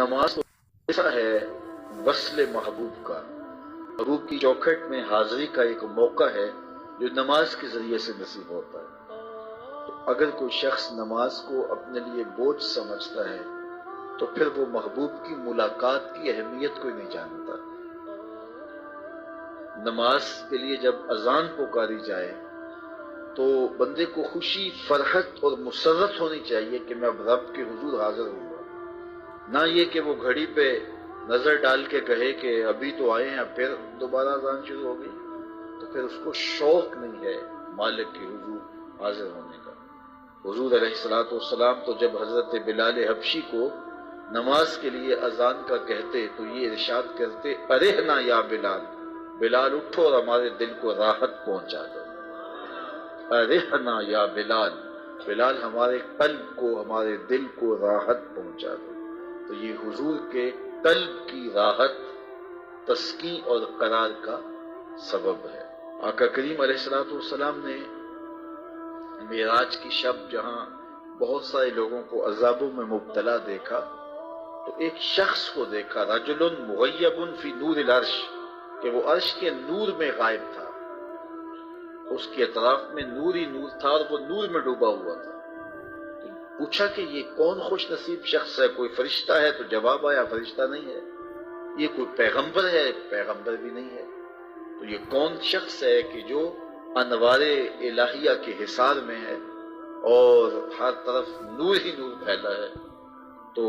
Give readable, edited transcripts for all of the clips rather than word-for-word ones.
نماز تو ایسا ہے وصل محبوب کا، محبوب کی چوکھٹ میں حاضری کا ایک موقع ہے جو نماز کے ذریعے سے نصیب ہوتا ہے۔ تو اگر کوئی شخص نماز کو اپنے لیے بوجھ سمجھتا ہے تو پھر وہ محبوب کی ملاقات کی اہمیت کو نہیں جانتا۔ نماز کے لیے جب اذان پکاری جائے تو بندے کو خوشی، فرحت اور مسرت ہونی چاہیے کہ میں اب رب کے حضور حاضر ہوں گا، نہ یہ کہ وہ گھڑی پہ نظر ڈال کے کہے کہ ابھی تو آئے ہیں پھر دوبارہ اذان شروع ہو گئی، تو پھر اس کو شوق نہیں ہے مالک کے حضور حاضر ہونے کا۔ حضور علیہ الصلوۃ والسلام تو جب حضرت بلال حبشی کو نماز کے لیے اذان کا کہتے تو یہ ارشاد کرتے، ارحنا یا بلال، بلال اٹھو اور ہمارے دل کو راحت پہنچا دو۔ ارحنا یا بلال، بلال ہمارے قلب کو، ہمارے دل کو راحت پہنچا دو۔ تو یہ حضور کے قلب کی راحت، تسکین اور قرار کا سبب ہے۔ آقا کریم علیہ الصلوۃ والسلام نے معراج کی شب جہاں بہت سارے لوگوں کو عذابوں میں مبتلا دیکھا تو ایک شخص کو دیکھا، رجل مغیب فی نور العرش، کہ وہ عرش کے نور میں غائب تھا، اس کے اطراف میں نور ہی نور تھا اور وہ نور میں ڈوبا ہوا تھا۔ تو پوچھا کہ یہ کون خوش نصیب شخص ہے؟ کوئی فرشتہ ہے؟ تو جواب آیا فرشتہ نہیں ہے۔ یہ کوئی پیغمبر ہے؟ پیغمبر بھی نہیں ہے۔ تو یہ کون شخص ہے کہ جو انوار الہیہ کے حصار میں ہے اور ہر طرف نور ہی نور پھیلا ہے؟ تو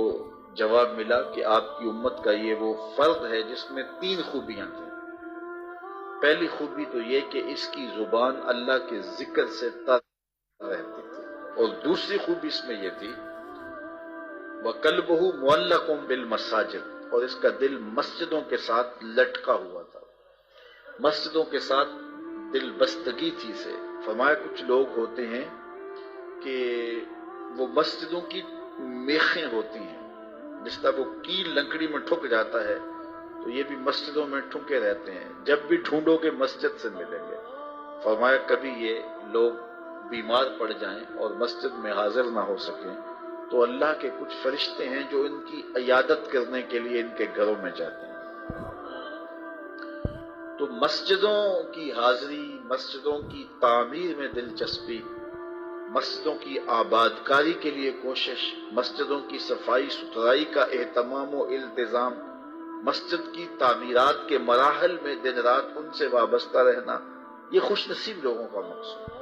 جواب ملا کہ آپ کی امت کا یہ وہ فرد ہے جس میں 3 خوبیاں تھیں۔ پہلی خوبی تو یہ کہ اس کی زبان اللہ کے ذکر سے تر رہتی تھی، اور دوسری خوبی اس میں یہ تھی وَقَلْبُهُ مُعَلَّقٌ بِالْمَسَاجِدِ، اور اس کا دل مسجدوں کے ساتھ لٹکا ہوا تھا، مسجدوں کے ساتھ دل بستگی تھی سے۔ فرمایا کچھ لوگ ہوتے ہیں کہ وہ مسجدوں کی میخیں ہوتی ہیں، جس طرح وہ کیل لکڑی میں ٹھک جاتا ہے تو یہ بھی مسجدوں میں ٹھکے رہتے ہیں، جب بھی ڈھونڈو گے مسجد سے ملیں گے۔ فرمایا کبھی یہ لوگ بیمار پڑ جائیں اور مسجد میں حاضر نہ ہو سکیں تو اللہ کے کچھ فرشتے ہیں جو ان کی عیادت کرنے کے لیے ان کے گھروں میں جاتے ہیں۔ تو مسجدوں کی حاضری، مسجدوں کی تعمیر میں دلچسپی، مسجدوں کی آباد کاری کے لیے کوشش، مسجدوں کی صفائی ستھرائی کا اہتمام و التزام، مسجد کی تعمیرات کے مراحل میں دن رات ان سے وابستہ رہنا، یہ خوش نصیب لوگوں کا مقصود ہے۔